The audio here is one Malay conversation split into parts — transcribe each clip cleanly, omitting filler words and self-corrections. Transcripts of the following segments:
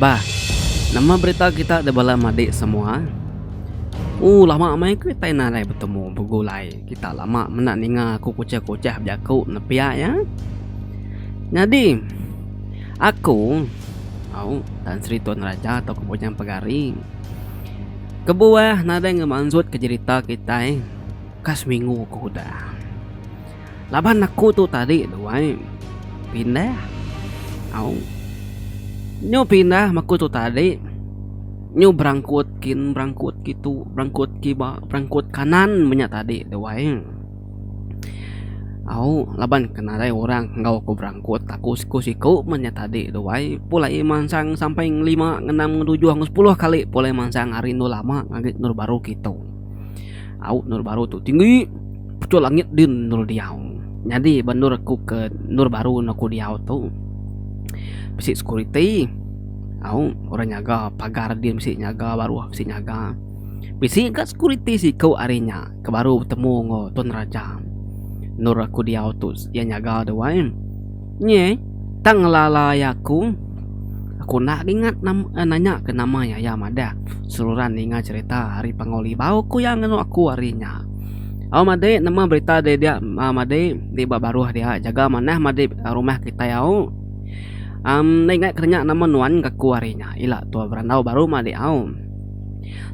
Bah, nama berita kita ada bala madik semua. Lama main kita narai bertemu bergulai. Kita lama menak ninga aku kucah-kucah berjaku nepiak ya. Jadi, aku dan Sri Tuan Raja atau Kebujang Pegari kebuah nada ngemansut ke cerita kita kas minggu aku udah. Laban aku tuh tadi doai pindah. Nyo pindah maku tu tadi. Nyo berangkut kanan banyak tadi doai. Laban kenalai orang ngau aku berangkut aku siku banyak tadi doai. Pulai mansang sampai 5, 6, 7, 10 kali pulai mansang hari nu lama ngagit nur baru gitu. Nur baru tu tinggi pucuk langit din nur diau. Jadi benur aku ke nur baru aku diau tu. Besi security orang nyaga pagar dia mesti nyaga baru mesti nyaga bisi kat security si kau arinya ke baru bertemu ngo Tuan Raja nur aku dia autos dia nyaga doain nye tang lala aku nak ingat nanya ke namanya ya mada seluruhan ingat cerita hari pangoli bau ku yang ngenu aku harinya made nama berita dia made di baru dia jaga mana made rumah kita ya ingat kerja nama nuan kaku harinya ila tua berandau baru made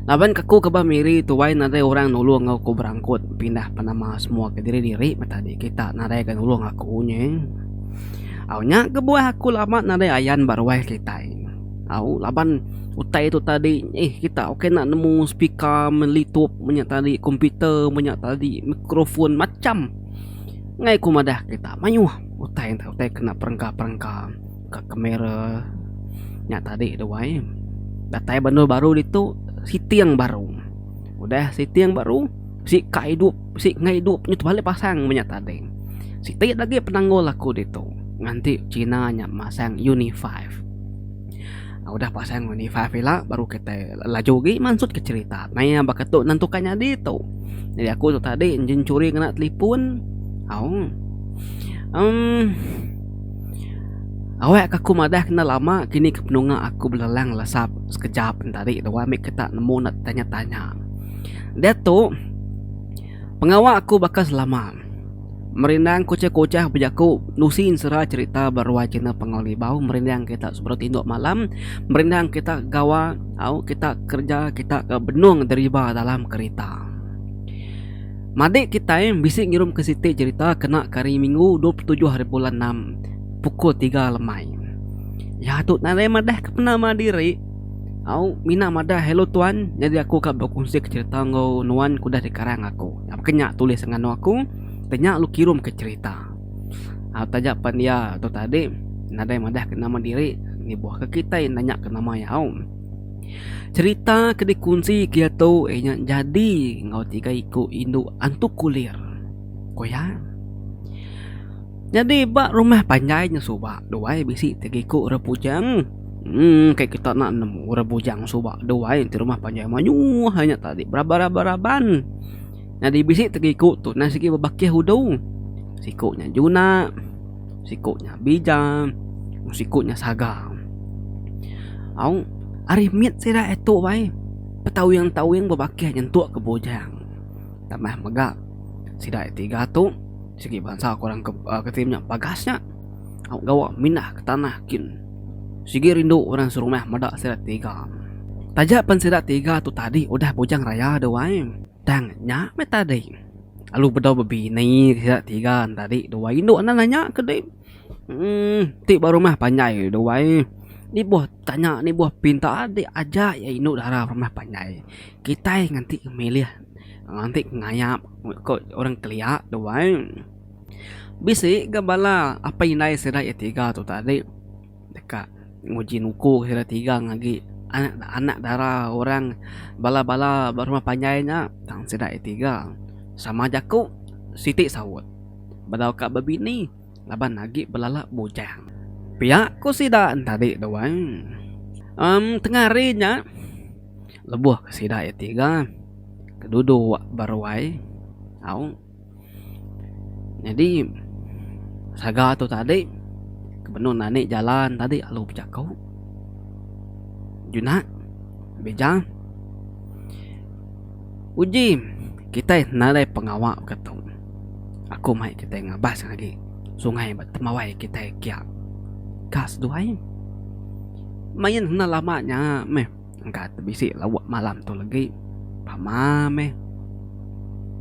laban kaku kebah miri tuai nada orang nulung aku berangkut pindah panama semua ke diri tadi kita nada kan nulung aku nyeng nya kebuah aku lama nada ayan baru kita laban utai itu tadi kita oke nak nemu speaker melitup banyak tadi komputer banyak tadi mikrofon macam ngai kumadah kita mayuh utai kena perengka ke kamera nya tadi doai datai bandul baru itu siti yang baru udah siti yang baru si kaidup si ngaidup nyut balik pasang banyak tadi siti lagi penanggul aku itu nganti Cina nya masang Uni 5 udah pasang Uni 5 lah baru kita laju lagi mansut ke cerita nanya bakat tuh nantukannya di itu jadi aku tuh tadi jin curi kena telepon awak aku madah kena lama kini kepenunga aku belelang lesap sekejap tadi doa mik kita nemu nak tanya-tanya dia tu pengawak aku bakas lama merindang kocah-kocah bejaku nusin serah cerita berwa Cina pengoli bau merindang kita seperti induk malam merindang kita gawa kita kerja kita ke benung deriba dalam kereta madik kita bisik ngirum ke Siti cerita kena kari minggu 27 hari bulan 6 pukul 3 lemai. Ya tu nare madah ke penama diri. Mina madah hello tuan. Jadi aku kak berkongsi ke cerita ngau nuan kudah di karang aku. Kenya tulis dengan aku. Tanya lu kirim ke cerita. Tajak pan dia tu tadi. Nare madah ke nama diri. Ni buah ke kita yang nanya ke nama ya. Cerita ke dikunci kia tu jadi ngau tiga iku induk antuk kulir. Koya. Jadi bak rumah panjainya subak doai bisi tegiku repujang. Kayak kita nak nemu repujang subak doai di rumah panjai maju hanya tadi berabaraban. Jadi bisi tegiku tu nasi ki babakih hudu. Sikunya Juna, sikunya Bijang, sikunya Saga. Arimit sira eto bae. Petau yang babakih nyentuk ke bojang. Tambah megak. Sida tiga tu segi bangsa korang ke timnya bagasnya gawa minah ke tanah kin segi rindu orang serumah madak serat tiga tajak pan serat tiga tu tadi udah bujang raya doai tang nya me tadi alu bedau bebini serat tiga tadi doai induk anak nanya ke dek ti baru rumah panjai doai ni buah tanya ni buah pinta adik aja ya induk darah rumah panjai kita nganti milih nanti ngayap kok orang keliak doang bisi gabala apa inai sira tiga tu tadi dekat nguji nuku sira tiga ngagi anak darah orang bala-bala berumah panjainya tang sira tiga sama jaku Siti sawut badau kak babini laban lagi belala bujang pihak ku sida tadi doang tengarinya lebuh ke sida tiga kedudu barwai jadi Saga tu tadi kebenun nani jalan tadi alu bercakau Juna bija uji kita nalai pengawak ketong. Aku mai kita ngabas lagi sungai bertemawai kita kia gas duai main na lamanya meh angkat bisi lawak malam tu lagi pama meh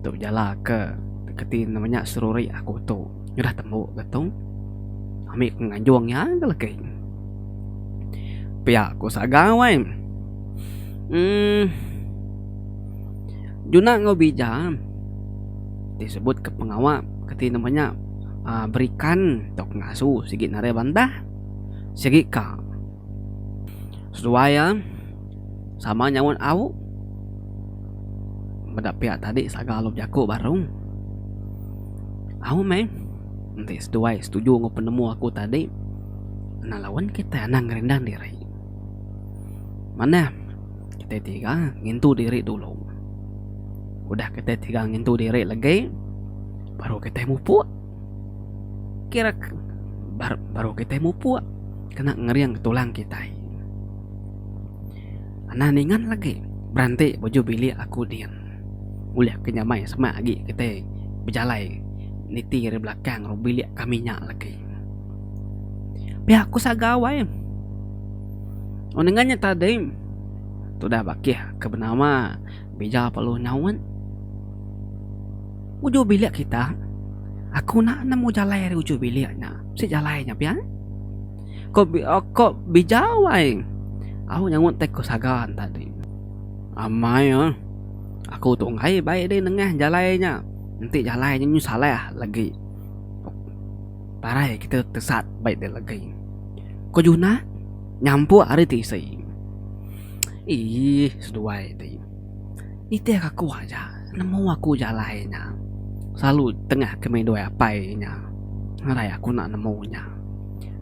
tu jala ke deketin namanya seruri aku tu udah temu ketong amik nganjuangnya lagi pihak aku sagawai Juna ngobi jam disebut ke pengawal keti namanya berikan tok ngasuh sigit nare bantah sigit ka sesuai sama nyawan au bedak pihak tadi sagalop jago barung au meh nanti setuju ngo penemu aku tadi nalawan kita nang rendang diri mana kita tiga ngintu diri dulu udah kita tiga ngintu diri lagi baru kita mupu kira baru kita mupu kena ngeriang tulang kita ananingan lagi berhenti baju bilik aku dian ulah kenyamai sama lagi kita berjalai niti dari belakang bilik kaminya lagi pihak aku sagawai oningannya tadi sudah bakih kebenama bija perlu nyawan ujo bilik kita aku nak nemu jalai dari ujo biliknya si jalainya pian kok bijawai aku nyangut tek sagan tadi amai aku tunggai baik deh nengah jalainya nanti jalainya nyu salah lagi parai kita tersat baik deh lagi kok Juna nyampu hari tisi ih seduai deh itu aku aja nemu aku jalainya selalu tengah kemedoi apainya ngarai aku nak nemunya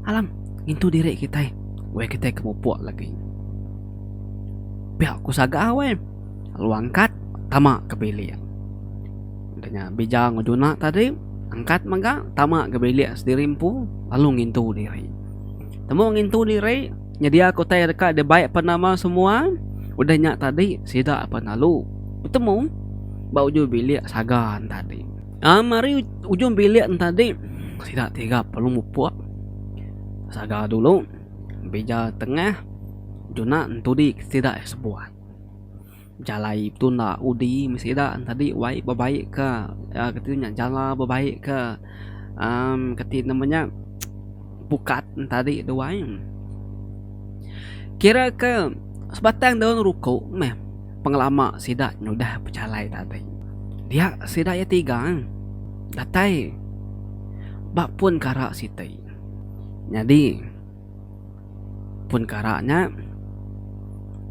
alam itu diri kita kita kemupuk lagi pihak aku saga awe lalu angkat tamak kebelia adanya bija ngujuna tadi angkat mangga tamak kebelia sedirimpu lalu ngintu diri temu ngintu diri nyedia aku tay dekat de baik penama semua udah nyak tadi sida apa nalu bertemu bau uju bilik sagan tadi mari ujung bilik tadi tidak tiga perlu mupuk saga dulu bija tengah Juna entudi tidak sebuah jalai itu nak udi mesti dah tadi wai berbaik ke ketika jala berbaik ke ketika namanya pukat tadi dua kira ke sebatang daun ruko meh pengelama sidak nyudah berjalai tadi dia sidak ya tiga datai bak pun karak sitai jadi pun karaknya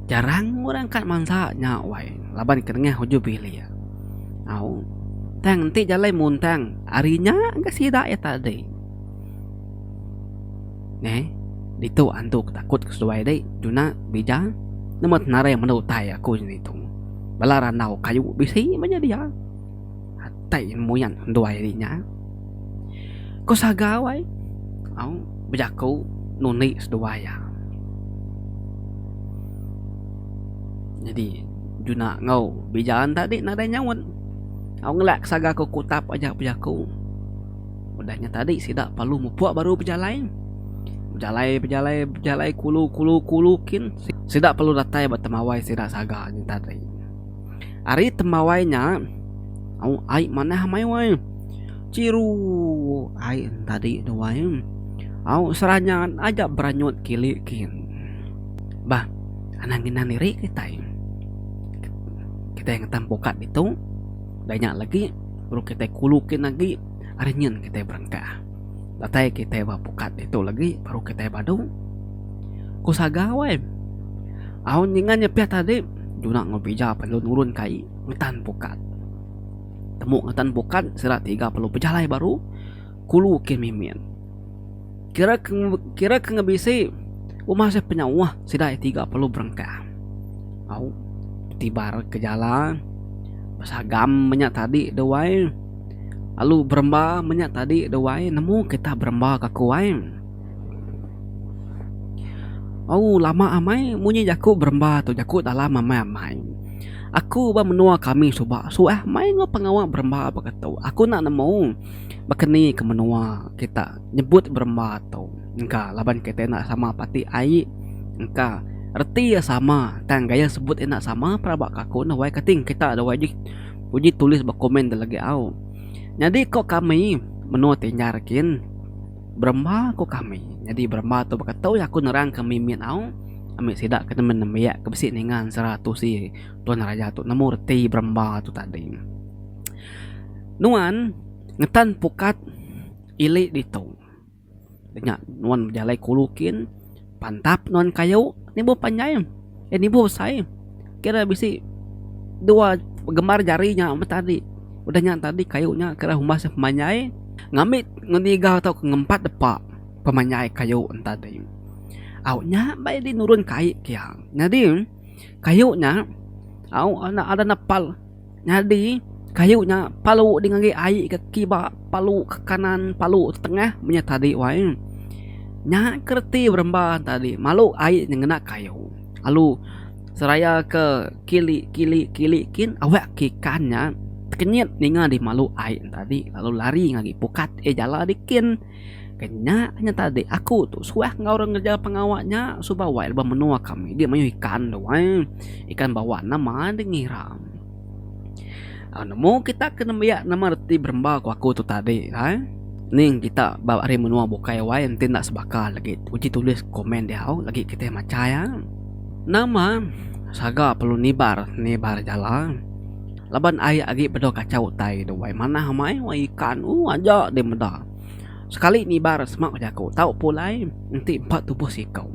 jarang orang kat mansanya wai laban kenengah huju pilih ya au tang nanti jalai muntang harinya enggak sidak ya tadi Dito antuk takut kesuai deh Juna bija namat nara yang menautai aku itu balaran nau kayu bisi menjadi ya hatai muyan dua harinya kau sagawai au bejaku nuni sedua ya jadi Juna ngau bijaan tadi nada nyawan au ngelak saga ku kutap aja bejaku udahnya tadi sidak perlu mupuk baru berjalan berjalai kulukin sidak perlu datai bertemawai sidak saga ni tadi hari temawainya au ai mana hamai wai ciru ai tadi doai au seranyangan aja beranyut kilikin bah ananginan diri kita yang tampokat itu banyak lagi baru kita kulukin lagi arinyen kita berangkat datai kita bapukat itu lagi baru kita badu kusagawai au ningannya pia tadi Juna ngobija perlu nurun kai ngetan pukat temu ngetan pukat serat 30 pejalai baru kulu mimin kira ke ngebisi umah saya penyawah sidai 30 berangkat au tibar ke jalan besagam menyak tadi dewai lalu beremba menyak tadi dewai nemu kita beremba ke kuain Oh lama amai munyi jaku beremba tu jaku dalam amai. Aku ba menua kami suba suah mai ngo pengawak beremba apa kata. Aku nak nemu bakeni ke menua kita nyebut beremba tu. Engka laban kita nak sama pati ai. Engka reti ya sama tang gaya sebut enak sama prabak aku na wai kating kita ada wajib uji tulis berkomen lagi au. Jadi kok kami menua tinjarkin beremba kok kami. Jadi beremba tu berkata ya aku nerang kami min au. Ambil sidak kena menembiak ke besi dengan 100 si tuan raja tu nemu reti beremba tu tadi. Nuan ngetan pukat ilik ditu. Dengar nuan berjalai kulukin pantap nuan kayu ni bu panjai. Ni bu saya. Kira bisi dua gemar jarinya tadi. Udahnya tadi kayunya kira humas pemanjai. Ngamit ngeniga atau ngempat depak pemanjai kayu tadi. Awnya baik di nurun kai kia. Jadi kayunya ada napal. Jadi kayunya palu dengan air ke kiba, palu ke kanan, palu ke tengah punya tadi wai. Nya kerti beremba tadi malu air yang kena kayu. Lalu seraya ke kili kin awak kikannya kenyit ninga di malu air tadi lalu lari ngagi pukat jala dikin. Kenya hanya tadi aku tu suah ngorang ngerja pengawaknya subah wae lebah menua kami dia mayu ikan doang ikan bawa nama dia ngiram. Nemu kita kena biak nama reti beremba aku tu tadi ning kita bawa hari menua bukai wae ente nak sebakal lagi uji tulis komen dia lagi kita maca ya. Nama saga perlu nibar jalan laban ayah agi bedo kacau tai do wae mana hamai wae ikan aja dia meda. Sekali ni bar semak aku tahu pulai nanti 4 tubuh sikau.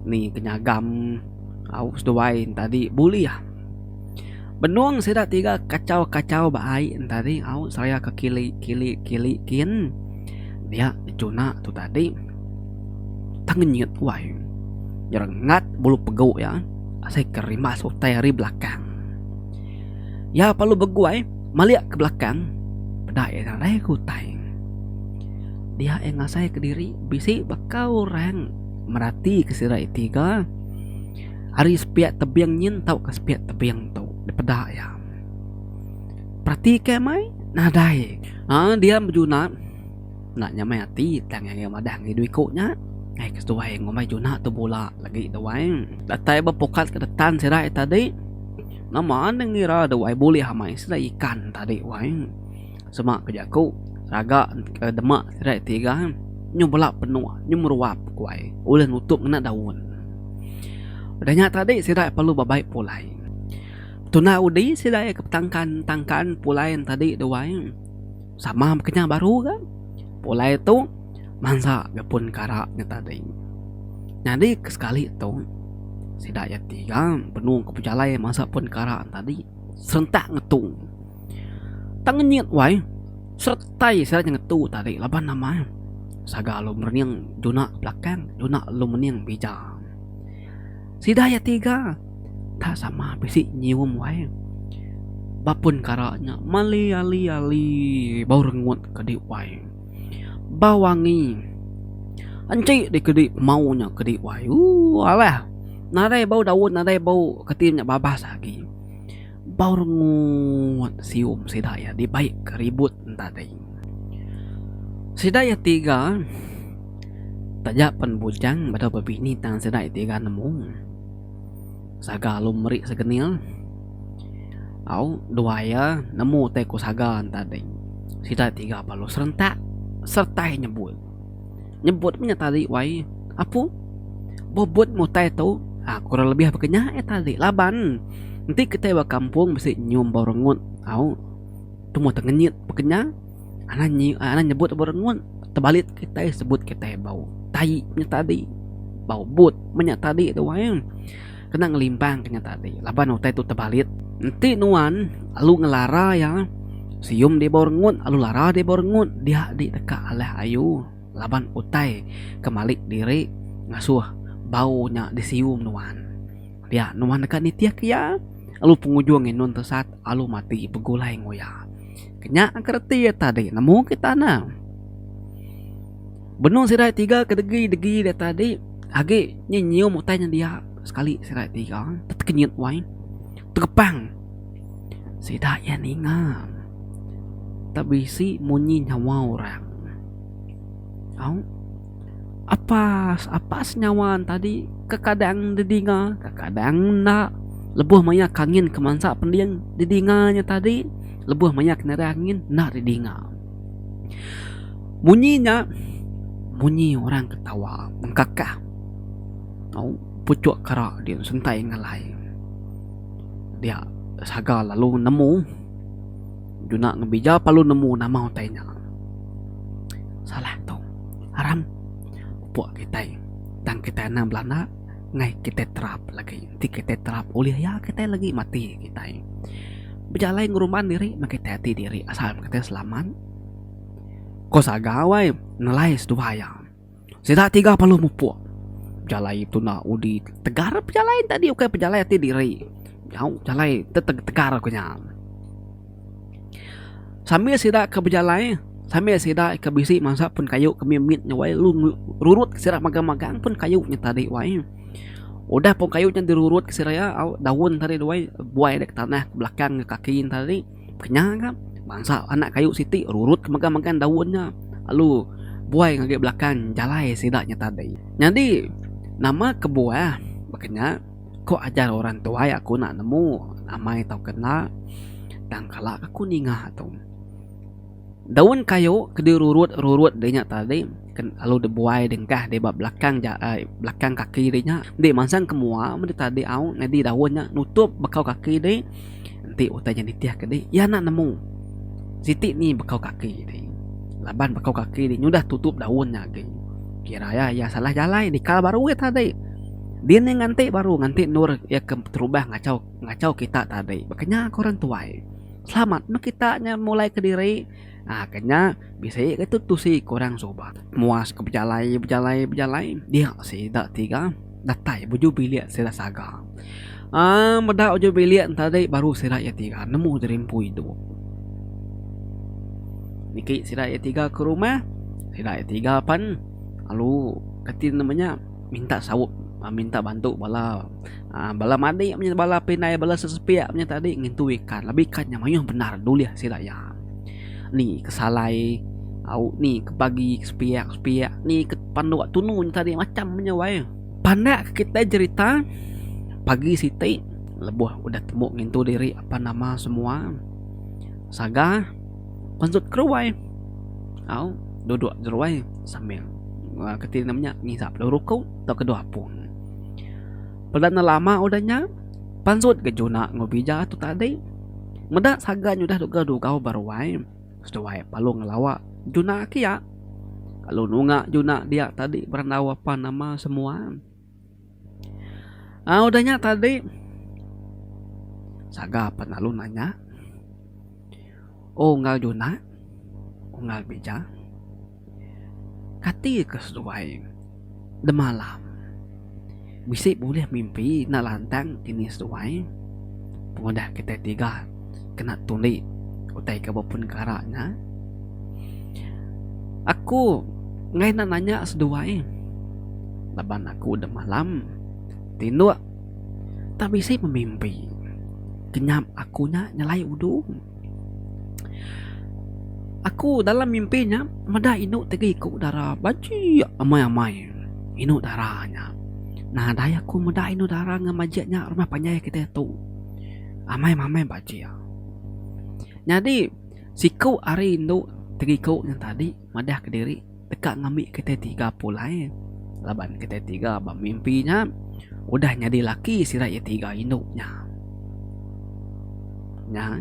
Ni kenyagam aus doain tadi buli ya. Benuang sudah 3 kacau baik tadi au saya ke kili kin. Dia dicuna tu tadi. Tangenyet wai. Jerengat bulu pegu ya. Saya kerimas utai dari belakang. Ya perlu beguai maliak ke belakang. Pedai rai kutai. Dia ngasai ke diri bisi bakau orang merati ke sirai 3 hari sepiak tebiang nyin tau ke sepiak tebiang tu dipedak ya perhati ke mai nadai dia berjuna nak nyamai hati tang yang madah ngi duit koknya ke setuai ngomai juna tu bola lagi doang datai berpokat ke detan sirai tadi nama ngira doai boleh hamai sirai ikan tadi wang semak kejaku raga demak sirai 3 nyumbelak penuh nyumruap kuai ulah nutup kena daun. Udahnya tadi sirai perlu babaik pulai. Tuna udi sirai tangkan pulai tadi doai sama kenya baru kan. Pulai tu mansa gapun karaknya tadi. Jadi sekali tu sirai 3 penuh kepujalai masa pun karak tadi serentak ngetung. Tangenyit wai sertai saya jangan tu tadi laban nama saga lu meniang juna belakang juna lu meniang bija sidaya 3 tak sama bisi nyium wae bapun karaknya mali ali bau rengut kedi wae bawangi anci di kedi maunya kedi wae alah nadai bau daun nadai bau ketimnya babas lagi bau rengut sium sidaya di baik keribut tadi. Sidaya 3 tajak penbujang pada bebini tang sidaya 3 nemu. Saga lumri segenil. Au duaya nemu teko saga tadi. Sidaya 3 palu serentak serta nyebut. Nyebut punya tadi wai apa? Bobot mutai tu kurang lebih begenya tadi laban. Nanti kita bawa kampung mesti nyium bau rengut. Au tu mau tengenyit begenya. Anak nyebut bau rengut. Terbalik kita sebut kita bau tai punya tadi. Bau but punya tadi tu wayang. Kena ngelimpang punya tadi. Laban utai tu terbalik. Nanti nuan alu ngelara ya. Sium dia bau rengut, alu lara dia bau rengut. Dia di dekat alah ayu. Laban utai kemalik diri ngasuh baunya disium nuan. Dia nuan dekat ni tiak ya. Alu pengujung nun tesat alu mati begulai ngoya. Kenya kerti ya tadi nemu kita na. Benung sirai 3 kedegi dia tadi Age nyium một tay dia sekali sira tiga terkenyit wai terkepang sida ya ninga tak bisi munyi nyawa orang. Apa senyawan tadi kekadang didinga kekadang nak lebuh banyak angin kemansa pendiang didinganya tadi lebuh banyak nara angin nak didinga munyi orang ketawa mengkakah pucuk kerak dia sentai ngalai dia saga lalu nemu Juna ngebija palu nemu nama utainya salah tu haram puak kita dan kita na Belanda ngai kita terap lagi ti kita terap oleh ya kita lagi mati kita berjalan nguruman diri makita hati diri asal kita selamat ko sagawai nalai sedubaya sida tiga palu mupuak jalai itu na udi tegar pejalai tadi oke pejalai hati diri jauh jalai tegar aku nya sambil sida ke pejalai sambil sida ke bisi masa pun kayu kemimit nyawai lu rurut sira magang-magang pun kayunya tadi wai udah pun kayunya dirurut ke sira ya daun tadi wai buai dek tanah ke belakang ke kaki tadi kenyang kan bangsa anak kayu siti rurut ke magang-magang daunnya lalu buai ngage belakang jalai sidanya tadi jadi nama kebuah makanya kok ajar orang tua ya aku nak nemu namai tau kena dan kalak aku ningah tu daun kayu kedirurut denya tadi lalu dibuai dengkah di belakang belakang kaki denya di mansang kemua mesti tadi au ngadi daunnya nutup bekau kaki deh nanti utanya ditiah ke deh ya nak nemu siti ni bekau kaki deh laban bekau kaki deh nyudah tutup daunnya gitu kira ya salah jalai di kala baru tadi dia nganti baru nganti nur ya terubah ngacau kita tadi makanya orang tua selamat no kitanya mulai ke diri kenya bisa itu tuh sih kurang sobat muas ke berjalai dia sih tak tiga datai buju bilik sila saga meda buju bilik tadi baru sila ya tiga nemu jerimpu itu niki sila ya tiga ke rumah sila ya tiga pan lalu ketin namanya minta sawut minta bantu bala mandi punya bala pinai bala sesepiak punya tadi ngintu ikan lebih ikannya mayuh benar dulu ya sila ya nih kesalai au nih kebagi sepiak nih ke pandu tunu tadi macam punya wae pandak kita cerita pagi siti lebuh udah temu ngintu diri apa nama semua saga pansut keruai au duduk jeruai sambil ketika namanya ngisap lurukau atau kedua pun perdana lama udahnya pansut ke Juna ngobija tu tadi meda saga nyudah duga baru wae sesuai palu ngelawa Juna kia kalau nunga Juna dia tadi berandawa apa nama semua udahnya tadi saga penalu nanya ngal Juna ngal bija kati kesesuai de malam bisa boleh mimpi nak lantang ini sesuai pengodah kita tiga kena tundi utai kabapun karaknya aku ngai nak nanya sesuai laban aku de malam tinduk tak bisa memimpi kenyam akunya nyalai udung aku dalam mimpinya mada inu tegi ku darah baji amai inu darahnya nah daya aku mada inu darah ngamajnya rumah panjai kita tu amai baji ya jadi si kau ari inu tegi ku yang tadi mada ke diri dekat ngambil kita tiga pulai laban kita tiga mimpinya udah jadi laki sira ya tiga induknya nya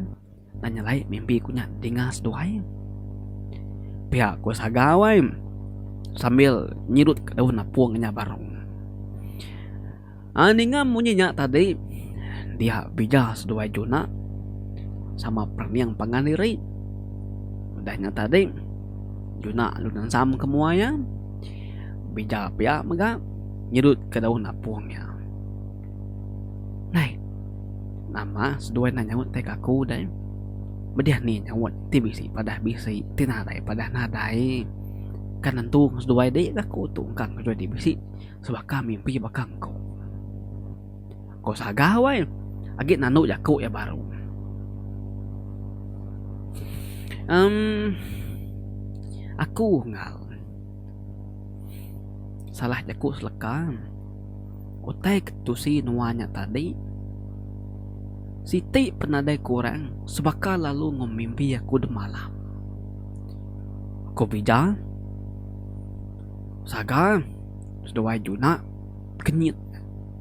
nanya lain mimpi kunya dingas doain pihak ku sagawai sambil nyirut ke daun napuangnya bareng ninga munyinya tadi dia bija sedua Juna sama perniang panganiri udahnya tadi Juna lunan sam kemuanya bija pihak mega nyirut ke daun napuangnya nah nama sedua nanyawut tek aku dan Bediah nih nyawat ti bisi padah bisi tinadai padah nadai Kan nentu seduai dek aku tungkang kedua di bisi sebaka mimpi bakang ko sagawai agit nanu jaku ya baru aku ngal salah jaku selekam utai ketusi nuanya tadi Siti penadai kurang sebaka lalu ngomimpi aku de malam ko bija saga seduai juna kenyit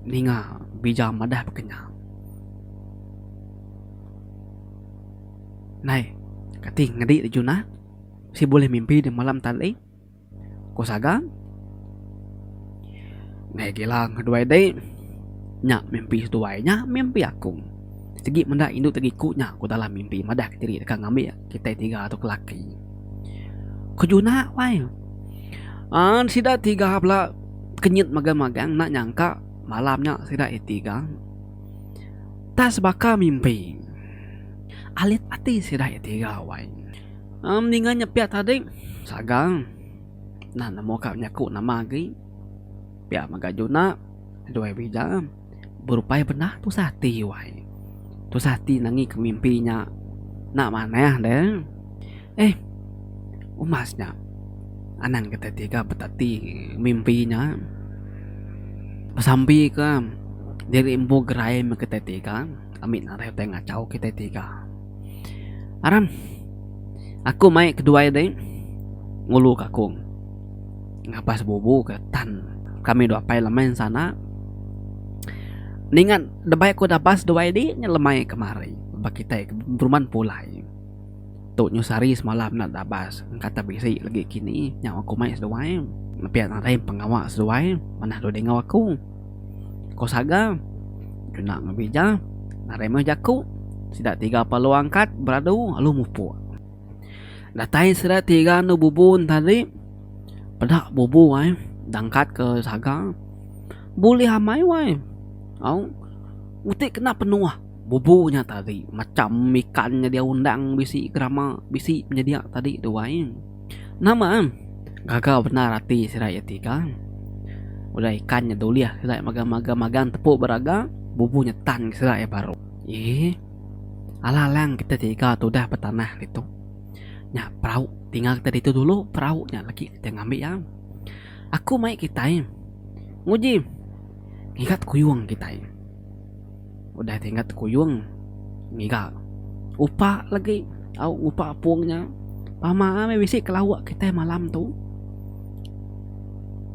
ninga bija madah pekenyang nai kating ngadi di juna si boleh mimpi di malam tadi ko saga nai gilang kedua deh nyak mimpi seduainya mimpi aku segi mendak induk tegi ku nya aku dalam mimpi madah ketiri dekat ngambil kita tiga atau kelaki ko juna wai sida tiga pula kenyit magang-magang nak nyangka malamnya sida tiga tas baka mimpi alit ati sida tiga wai dengan nyepiat tadi sagang nah namo kap nyaku nama gi pia magajuna dua bija berupaya benar tu sati wai tu sati nangi ke mimpinya nak mana deh umasnya anang ketiga betati mimpinya sampai ke dari empu gerai ketiga amit narai tengah cau ketiga aram aku mai kedua deh ngulu kakung ngapas bubu ke tan kami dua pai lemai sana ningan debai ko dapas dua di nyelemai kemari bagi kita beruman pulai tuh nyusari semalam nak dabas kata bisi lagi kini nyawa aku mai seduai napian narai pengawa seduai mana do dengaw aku ko saga juna ngabija narai mah jaku sida tiga palu angkat beradu alu mupu datai sida tiga nu bubun tadi pedak bubu wai dangkat ke saga boleh hamai wai au utik kena penuh bubunya tadi macam ikannya dia undang bisi grama bisi menyedia tadi doain nama gagal benar hati siraya tiga udah ikannya dulu ya siraya magang tepuk beraga bubunya tan siraya baru alalang kita tiga tuh dah petanah itu nya perahu tinggal tadi itu dulu perahunya lagi kita ngambil ya aku mai kita nguji ngikat kuyung kita udah tingkat kuyung ngiga upa lagi au upa puangnya pama ame bisi kelawak kita malam tu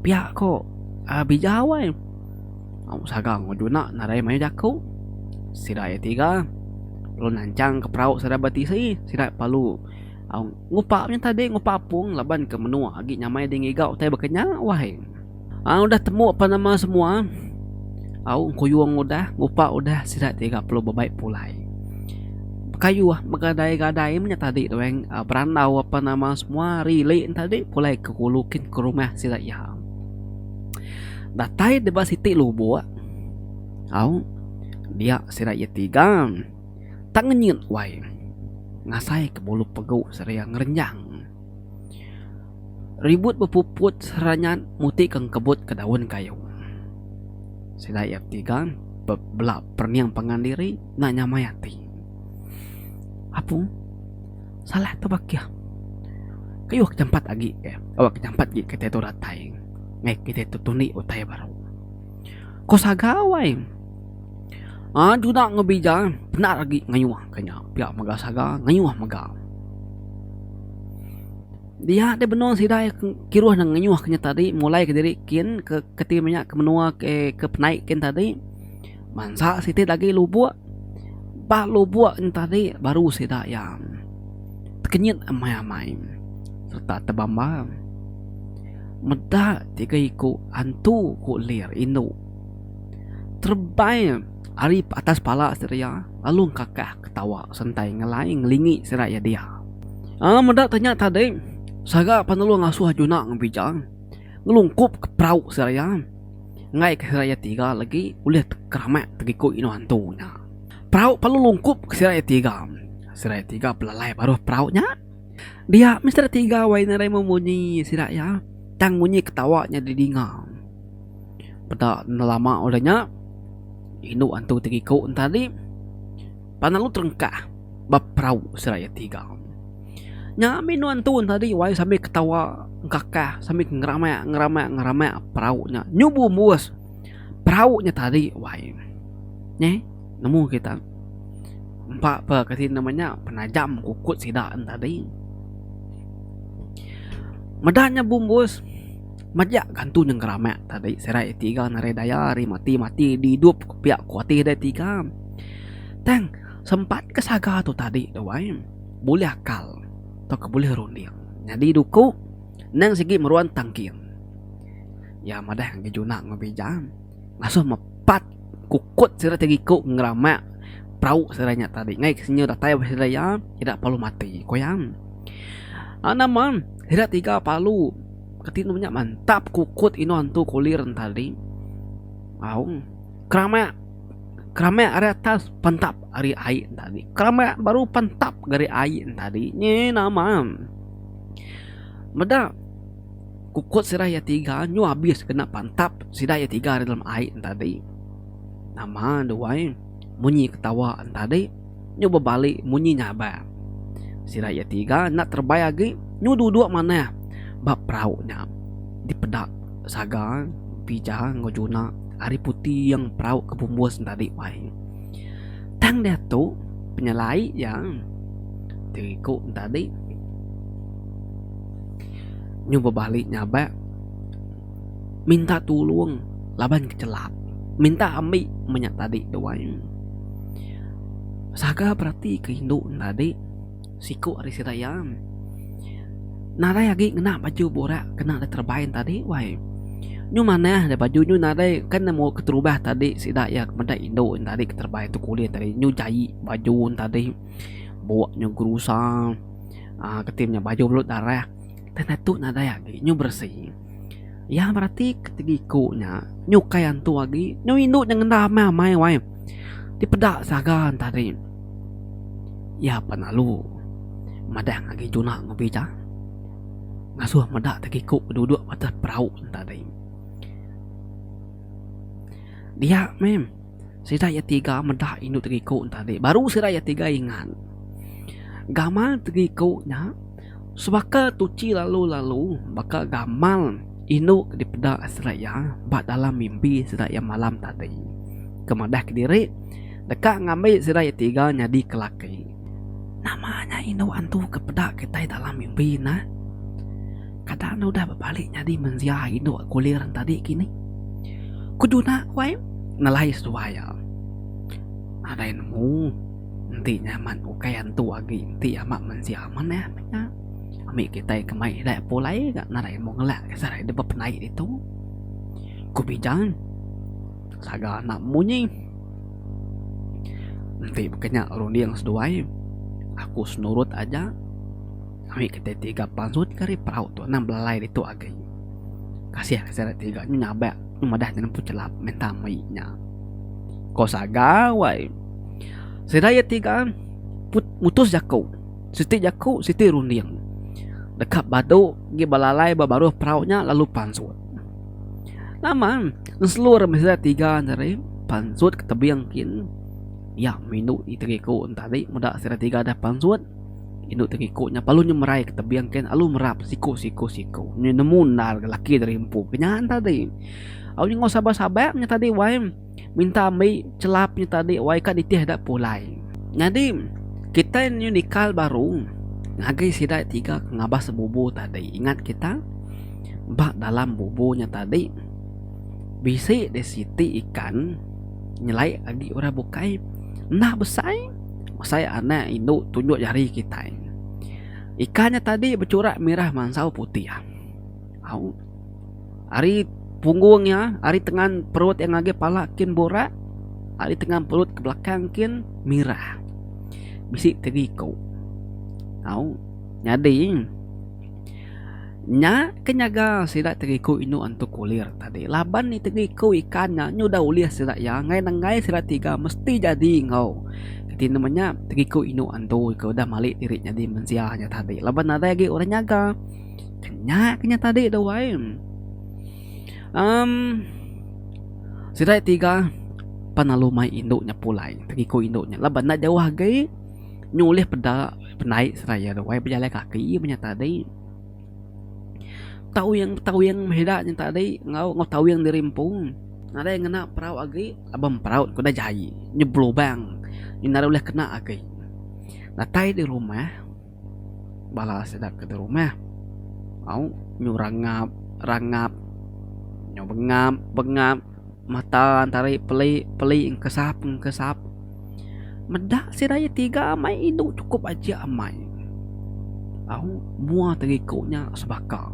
pihak ko bijawai au sagang nguduna narai mai jaku sirai tiga lu nancang ke perahu sada batisi sirai palu au ngupapnya tadi ngupapung laban ke menua agi nyamai di ngiga utai bekenya wahai udah temu apa nama semua au kuyung udah ngupa udah sida 30 babaik pulai kayu magadai-gadai nya tadi tu yang perandau apa nama semua relay tadi pulai kekulukin ke rumah sida ya datai deba siti lubu au dia sida ya tiga tak ngenyit wai ngasai ke bulu pegu seria ngerenjang ribut bepuput seranyan muti keng kebut ke daun kayu sida ya tiga belak perniang pangandiri nanya mayati apu salah tebak ya kayu kecampat lagi awak kecampat gi kita tu ratai ngai kita tu tuni utai baru ko sagawai juna ngebija benar lagi ngayuh kanya pihak maga saga ngayuh maga dia de benon sidai kiruh nang nganyuh kanya tadi mulai ke diri kin ke ketimanya ke menua ke penaik kin tadi mansa siti lagi lubuk ba lubuk tadi baru sida yang kenyit amai-amai serta tebamba meda tiga iku antu ku lir inu terbaik ari atas pala seria lalu kakak ketawa sentai ngelai ngelingi seraya dia meda tanya tadi saga panelu ngasuh juna ngabijang ngelungkup ke perahu seraya ngai ke seraya tiga lagi udah keramat tegiku ino hantunya perahu palu lungkup ke seraya tiga pelalai baru perahunya Dia Mister Tiga wai narai memunyi sida ya. Tang munyi ketawanya didinga. Pada lama olehnya inu antu tegiko tadi panalu terengkah baprau sida ya tiga. Nya minu antu tadi wai sambil ketawa kakah sambil ngeramai peraunya nyubu muas peraunya tadi wai nemu kita empat kasih namanya penajam kukut sidaan tadi medanya bumbus majak gantu yang ngeramai tadi serai tiga narai dayari mati di hidup pihak kuati ada tiga tang sempat kesaga tu tadi wai boleh akal atau boleh runding jadi duku nang segi meruan tangkin ya madah yang gejuna ngobejam ngasuh mepat kukut sira tegiku ngeramak prau siranya tadi ngai kesinyo datai siraya tidak perlu mati koyam anaman sira tiga palu ketin namanya mantap kukut ino antu kulir tadi au keramak ari atas pantap ari ai tadi keramak baru pantap gari ai tadi nye nama meda kukut siraya tiga nyu habis kena pantap siraya tiga di dalam air tadi nama duai munyi ketawa tadi nyu berbalik munyi nyaba siraya tiga nak terbayar lagi nyu duduk mana bab peraunya di pedak saga pija ngojuna hari putih yang perau kebumbus tadi wai tang dia tu penyelai yang teriku tadi nyoba balik nyaba minta tolong laban kecelap minta ambil minyak tadi doang saga berarti ke Indo tadi siku ari siraya narai lagi kena baju borak kena ada terbain tadi wai nyu mana ada baju nyu narai kan mau keterubah tadi sida ya kepada Indo tadi keterbain tu kulit tadi nyu jai baju tadi bawa nyu gerusa ketimnya baju belut darah tentu nada ya nyu bersih ya berarti ketigikunya nyu kayan tu lagi nyu induk jangan ramai wai di pedak sagan tadi ya penalu madang lagi juna ngobica ngasuh medak tegiku duduk atas perahu tadi dia siraya tiga medak induk tegiku tadi baru siraya tiga ingat gamal tegikunya sebaka tuci lalu baka gamal inu di pedak seraya bak dalam mimpi seraya malam tadi kemadah ke diri dekat ngambil seraya tiga nyadi kelaki namanya inu antu ke pedak kita dalam mimpi nah kadang udah berbalik nyadi menziah inu kuliran tadi kini kuduna wai nalai suaya ada ilmu nanti nyaman ukayan tu lagi nanti amat menziah mana ambil kita kemai dah pulai gak narai mau ngelak sarai de penai itu ku bijang saga nak munyi nanti bekenya runding seduai aku senurut aja ambil kita tiga pansut kari perahu tu enam belalai itu agai kasih sarai tiga nyu nyabak nyu madah jangan pucelap minta mainya ko saga wai sedaya tiga mutus jakau siti runding dekat batu gi balalai baru peraunya lalu pansut lama seluruh misalnya tiga dari pansut ke tebiang kin ya minuk itegiku tadi muda sira tiga ada pansut induk tegikunya palunya merai ke tebiang kin alu merap siku ni nemu nar laki dari empu kenyan tadi au ni ngos sabar-sabarnya tadi wai minta ambil celapnya tadi wai kan ditih ada pulai jadi kita ini nikal baru ngagai sida tiga ngabas bubu tadi ingat kita bak dalam bubunya tadi bisa desiti ikan nyelai lagi ora bukai nah besai saya anak induk tunjuk jari kita ikannya tadi bercorak merah mansau putih au ari punggungnya ari tengan perut yang ngage palakin borak ari tengan perut ke belakang kin merah bisi tegiku au nyadi nya kenyaga sida tegiku inu antu kulir tadi laban ni tegiku ikannya nyu dah uliah sida ya ngai nangai sida tiga mesti jadi ngau Nanti namanya Tegiku inu antu ke udah malik diri jadi mensiahnya tadi. Laban ada lagi orang nyaga. Kenya tadi dah wae. Sirai 3 panalumay induknya pulai. Tegiku induknya. Laban na jauh lagi nyulih peda penai seraya dah wae berjalan kaki punya tadi. Tahu yang hedaknya tadi ngau tahu yang dirimpung. Ada yang kena perahu lagi, abang perahu kuda jahi, nyeblobang, nyenara oleh kena lagi. Natai di rumah, balas sedap ke rumah, nyurangap, bengap, mata antara peli kesap, medak si raya 3 amai itu cukup aja amai. Mua terikutnya sebakar,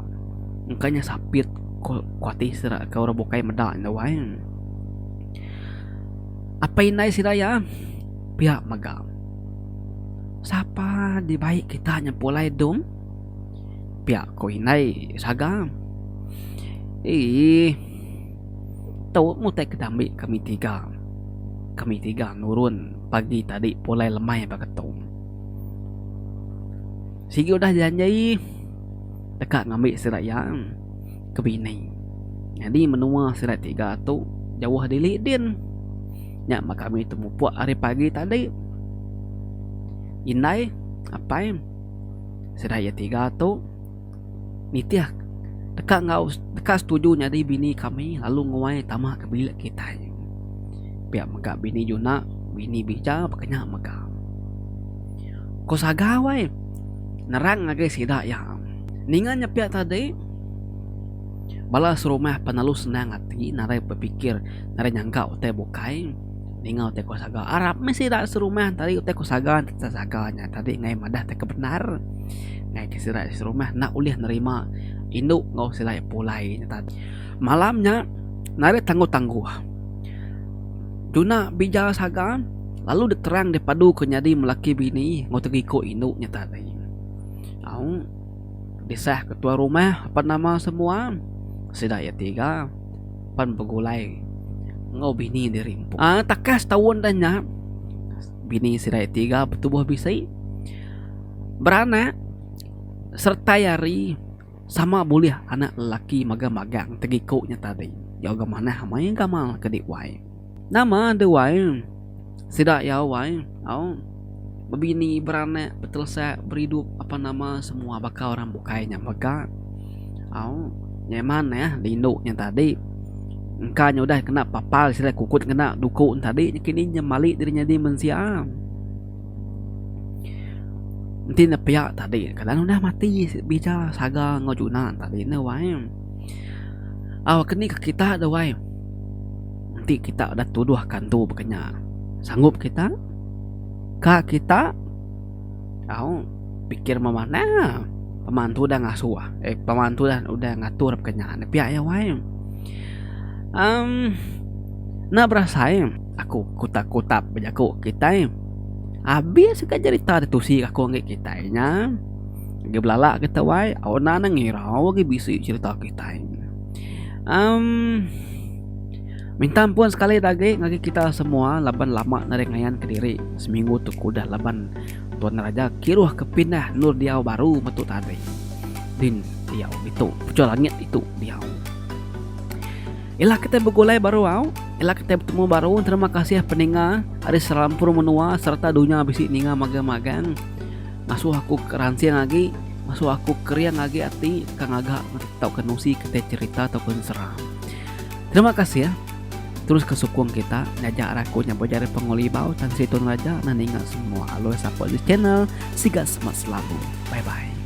engkanya sapit. Kuati serak kau rabukai medak na wae. Apa inai siraya? Pihak magam. Sapa di baik kita nyempulai dom? Pihak ko inai sagam. Tahu mu tak kedambi kami 3 nurun pagi tadi pulai lemai bagatong. Sige udah janji dekat ngambil siraya kebini. Jadi menua sirat 3 tu jauh dilik din. Nya maka kami temu puak hari pagi tadi. Inai apa yang sirat 3 tu nitiah dekat setuju nyadi bini kami lalu nguai tamak ke bilik kita. Pihak maka bini juna bini bicara pakanya maka. Ko sagawai nerang lagi sidak yang ningannya pihak tadi. Balas rumah penalu senang hati narai berpikir narai nyangka utai bukai ningau utai kosaga Arab mesti dak serumah tadi utai kosaga saganya tadi ngai madah teh kebenar ngai kesira serumah nak ulih nerima induk ngau silai pulai tadi malamnya narai tangguh juna bija saga lalu diterang dipadu ke nyadi melaki bini ngau tegiko induknya tadi disah ketua rumah apa nama semua Sidaya 3 pan begulai ngau bini dirimpung. Takas tahun danya bini Sidaya 3 bertubuh bisai beranak serta yari sama boleh anak lelaki magang-magang tegikunya tadi. Ya gamana hamai gamal kedik wai. Nama de wai Sidaya wai bini beranak betul saya berhidup apa nama semua bakal orang bukainya maka nyaman ya di induknya tadi engkanya udah kena papal sila kukut kena dukun tadi kini nyemali dirinya di mensia nanti pihak tadi kadang udah mati bisa saga ngojunan tadi na wae kini ke kita ada wae nanti kita udah tuduhkan tuh bekenya sanggup kita kak kita pikir mana pemantu udah ngasuh pemantu udah ngatur kenyaan pihak ya wae nah berasa aku kutap bejaku kita habis ka cerita itu sih aku nggak kita nya geblala kita wae awana ngirau ge bisa cerita kita minta ampun sekali lagi ngagi kita semua laban lama narengayan ke diri seminggu tuh kuda laban Tuan Raja kiruh kepindah nur diau baru metu tadi din diau itu pucuk langit itu diau ilah kita begulai baru ilah kita bertemu baru terima kasih pendengar hari selampur menua serta dunia bisi ninga magang-magang masuk aku keransian lagi masuk aku kerian lagi hati kang agak tau kenusi kita cerita atau seram terima kasih ya terus kesukung kita ngajak aku nyampe jari pengolibau dan situn raja naninga semua alo support di channel siga semat selalu bye bye.